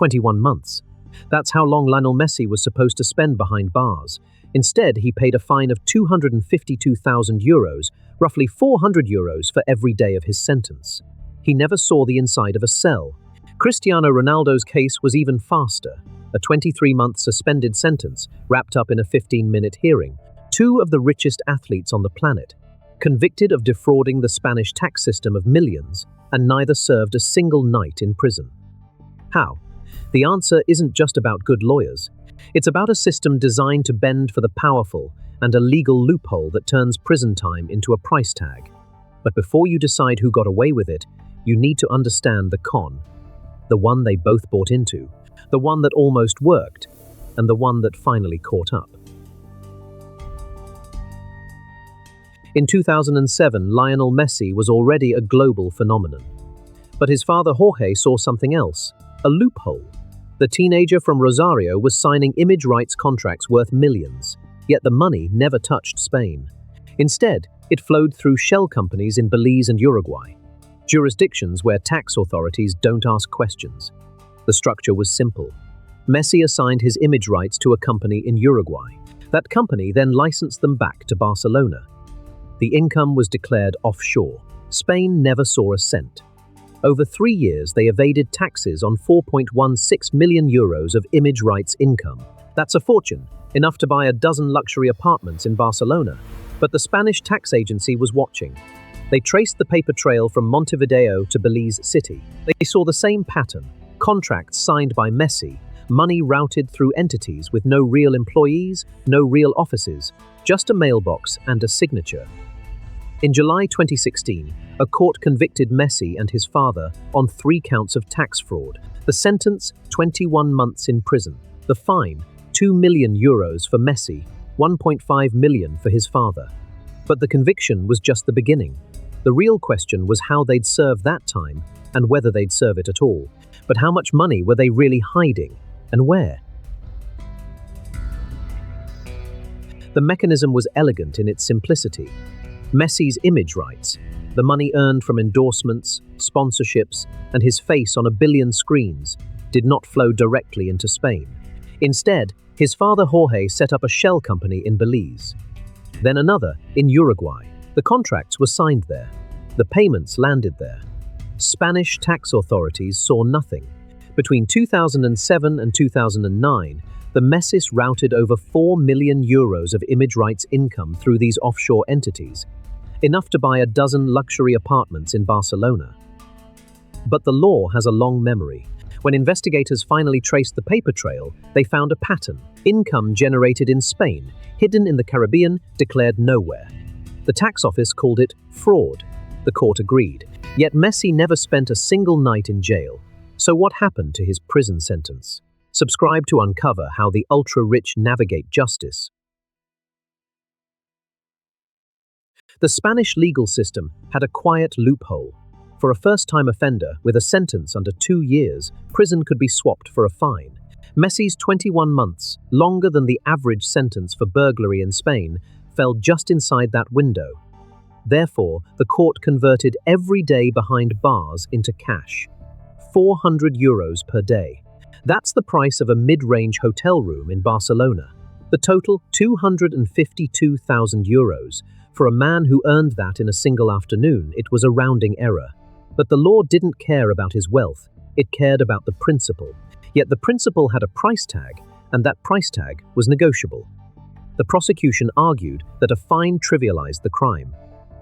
21 months. That's how long Lionel Messi was supposed to spend behind bars. Instead, he paid a fine of €252,000, roughly €400 for every day of his sentence. He never saw the inside of a cell. Cristiano Ronaldo's case was even faster. A 23-month suspended sentence wrapped up in a 15-minute hearing. Two of the richest athletes on the planet, convicted of defrauding the Spanish tax system of millions, and neither served a single night in prison. How? The answer isn't just about good lawyers. It's about a system designed to bend for the powerful and a legal loophole that turns prison time into a price tag. But before you decide who got away with it, you need to understand the con. The one they both bought into, the one that almost worked, and the one that finally caught up. In 2007, Lionel Messi was already a global phenomenon. But his father Jorge saw something else, a loophole. The teenager from Rosario was signing image rights contracts worth millions, yet the money never touched Spain. Instead, it flowed through shell companies in Belize and Uruguay, jurisdictions where tax authorities don't ask questions. The structure was simple. Messi assigned his image rights to a company in Uruguay. That company then licensed them back to Barcelona. The income was declared offshore. Spain never saw a cent. Over 3 years, they evaded taxes on €4.16 million of image rights income. That's a fortune, enough to buy a dozen luxury apartments in Barcelona. But the Spanish tax agency was watching. They traced the paper trail from Montevideo to Belize City. They saw the same pattern: contracts signed by Messi, money routed through entities with no real employees, no real offices, just a mailbox and a signature. In July 2016, a court convicted Messi and his father on 3 counts of tax fraud. The sentence, 21 months in prison. The fine, €2 million for Messi, $1.5 million for his father. But the conviction was just the beginning. The real question was how they'd serve that time and whether they'd serve it at all. But how much money were they really hiding, and where? The mechanism was elegant in its simplicity. Messi's image rights, the money earned from endorsements, sponsorships, and his face on a billion screens, did not flow directly into Spain. Instead, his father Jorge set up a shell company in Belize. Then another in Uruguay. The contracts were signed there. The payments landed there. Spanish tax authorities saw nothing. Between 2007 and 2009, the Messis routed over €4 million of image rights income through these offshore entities, enough to buy a dozen luxury apartments in Barcelona. But the law has a long memory. When investigators finally traced the paper trail, they found a pattern: income generated in Spain, hidden in the Caribbean, declared nowhere. The tax office called it fraud. The court agreed. Yet Messi never spent a single night in jail. So what happened to his prison sentence? Subscribe to uncover how the ultra-rich navigate justice. The Spanish legal system had a quiet loophole. For a first-time offender with a sentence under 2 years, prison could be swapped for a fine. Messi's 21 months, longer than the average sentence for burglary in Spain, fell just inside that window. Therefore, the court converted every day behind bars into cash. €400 per day. That's the price of a mid-range hotel room in Barcelona. The total, €252,000. For a man who earned that in a single afternoon, it was a rounding error. But the law didn't care about his wealth, it cared about the principle. Yet the principle had a price tag, and that price tag was negotiable. The prosecution argued that a fine trivialized the crime.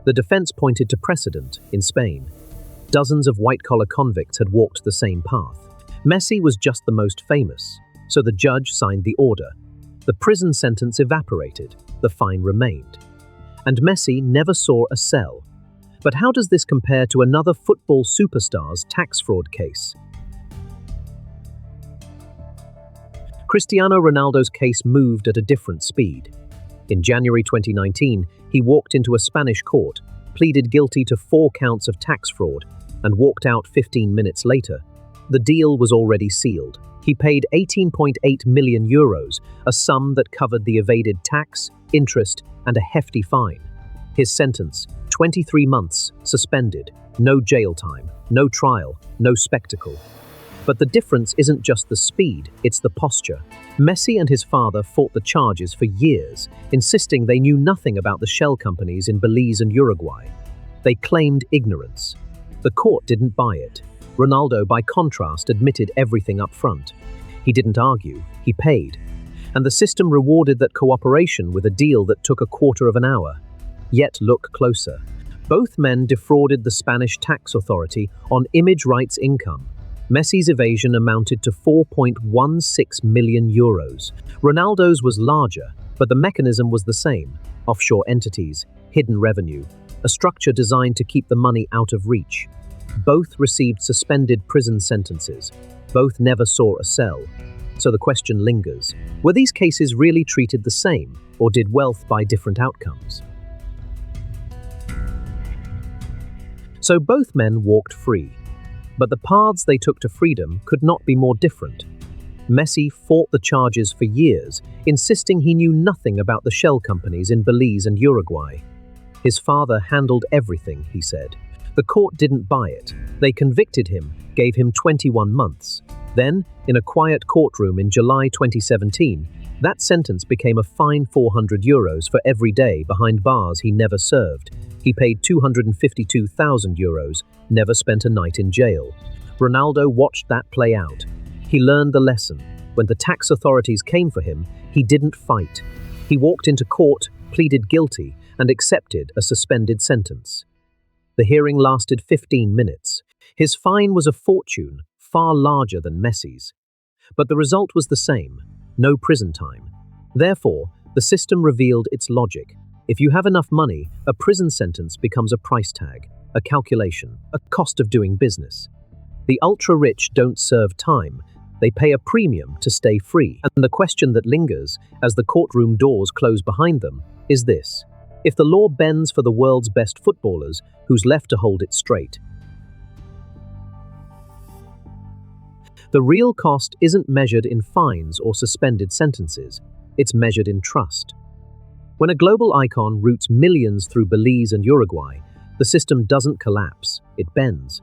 The defense pointed to precedent in Spain. Dozens of white-collar convicts had walked the same path. Messi was just the most famous, so the judge signed the order. The prison sentence evaporated, the fine remained. And Messi never saw a cell. But how does this compare to another football superstar's tax fraud case? Cristiano Ronaldo's case moved at a different speed. In January 2019, he walked into a Spanish court, pleaded guilty to 4 counts of tax fraud, and walked out 15 minutes later. The deal was already sealed. He paid €18.8 million, a sum that covered the evaded tax, interest, and a hefty fine. His sentence, 23 months, suspended, no jail time, no trial, no spectacle. But the difference isn't just the speed, it's the posture. Messi and his father fought the charges for years, insisting they knew nothing about the shell companies in Belize and Uruguay. They claimed ignorance. The court didn't buy it. Ronaldo, by contrast, admitted everything up front. He didn't argue, he paid. And the system rewarded that cooperation with a deal that took a quarter of an hour. Yet look closer. Both men defrauded the Spanish tax authority on image rights income. Messi's evasion amounted to 4.16 million euros. Ronaldo's was larger, but the mechanism was the same. Offshore entities, hidden revenue, a structure designed to keep the money out of reach. Both received suspended prison sentences. Both never saw a cell. So the question lingers. Were these cases really treated the same, or did wealth buy different outcomes? So both men walked free. But the paths they took to freedom could not be more different. Messi fought the charges for years, insisting he knew nothing about the shell companies in Belize and Uruguay. His father handled everything, he said. The court didn't buy it. They convicted him, gave him 21 months. Then, in a quiet courtroom in July 2017, that sentence became a fine €400 for every day behind bars he never served. He paid €252,000, never spent a night in jail. Ronaldo watched that play out. He learned the lesson. When the tax authorities came for him, he didn't fight. He walked into court, pleaded guilty, and accepted a suspended sentence. The hearing lasted 15 minutes. His fine was a fortune, far larger than Messi's. But the result was the same: no prison time. Therefore, the system revealed its logic. If you have enough money, a prison sentence becomes a price tag, a calculation, a cost of doing business. The ultra-rich don't serve time. They pay a premium to stay free. And the question that lingers, as the courtroom doors close behind them, is this: if the law bends for the world's best footballers, who's left to hold it straight? The real cost isn't measured in fines or suspended sentences. It's measured in trust. When a global icon routes millions through Belize and Uruguay, the system doesn't collapse, it bends.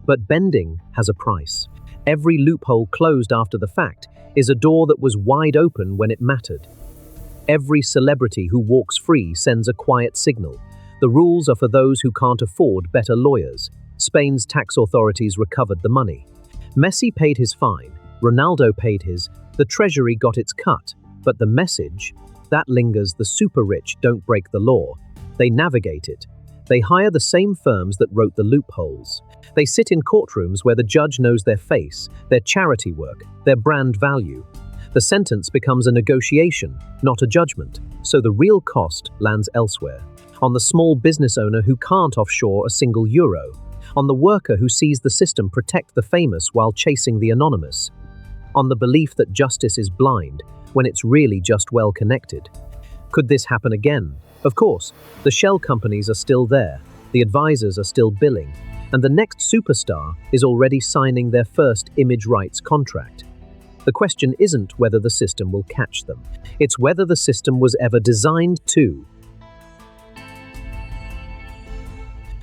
But bending has a price. Every loophole closed after the fact is a door that was wide open when it mattered. Every celebrity who walks free sends a quiet signal. The rules are for those who can't afford better lawyers. Spain's tax authorities recovered the money. Messi paid his fine, Ronaldo paid his, the treasury got its cut, but the message, that lingers: the super rich don't break the law. They navigate it. They hire the same firms that wrote the loopholes. They sit in courtrooms where the judge knows their face, their charity work, their brand value. The sentence becomes a negotiation, not a judgment, so the real cost lands elsewhere. On the small business owner who can't offshore a single euro. On the worker who sees the system protect the famous while chasing the anonymous. On the belief that justice is blind, when it's really just well connected. Could this happen again? Of course, the shell companies are still there, the advisors are still billing, and the next superstar is already signing their first image rights contract. The question isn't whether the system will catch them, it's whether the system was ever designed to.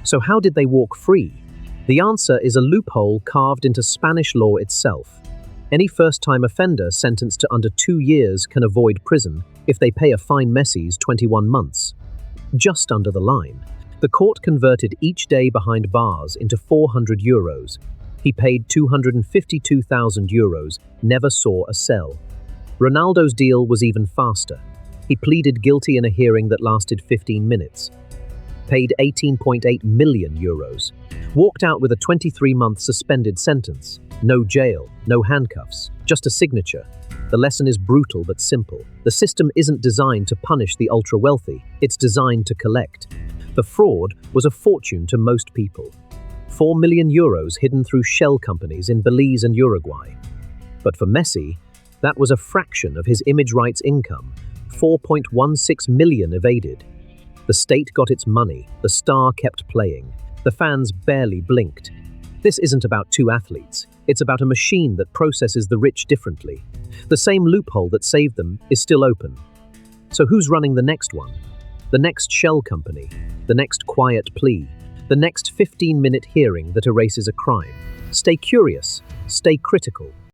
So how did they walk free? The answer is a loophole carved into Spanish law itself. Any first-time offender sentenced to under 2 years can avoid prison if they pay a fine. Messi's 21 months. Just under the line. The court converted each day behind bars into €400. He paid €252,000, never saw a cell. Ronaldo's deal was even faster. He pleaded guilty in a hearing that lasted 15 minutes. Paid €18.8 million. Walked out with a 23-month suspended sentence. No jail, no handcuffs, just a signature. The lesson is brutal but simple. The system isn't designed to punish the ultra-wealthy, it's designed to collect. The fraud was a fortune to most people. €4 million hidden through shell companies in Belize and Uruguay. But for Messi, that was a fraction of his image rights income, 4.16 million evaded. The state got its money, the star kept playing. The fans barely blinked. This isn't about two athletes. It's about a machine that processes the rich differently. The same loophole that saved them is still open. So who's running the next one? The next shell company? The next quiet plea? The next 15-minute hearing that erases a crime? Stay curious, stay critical,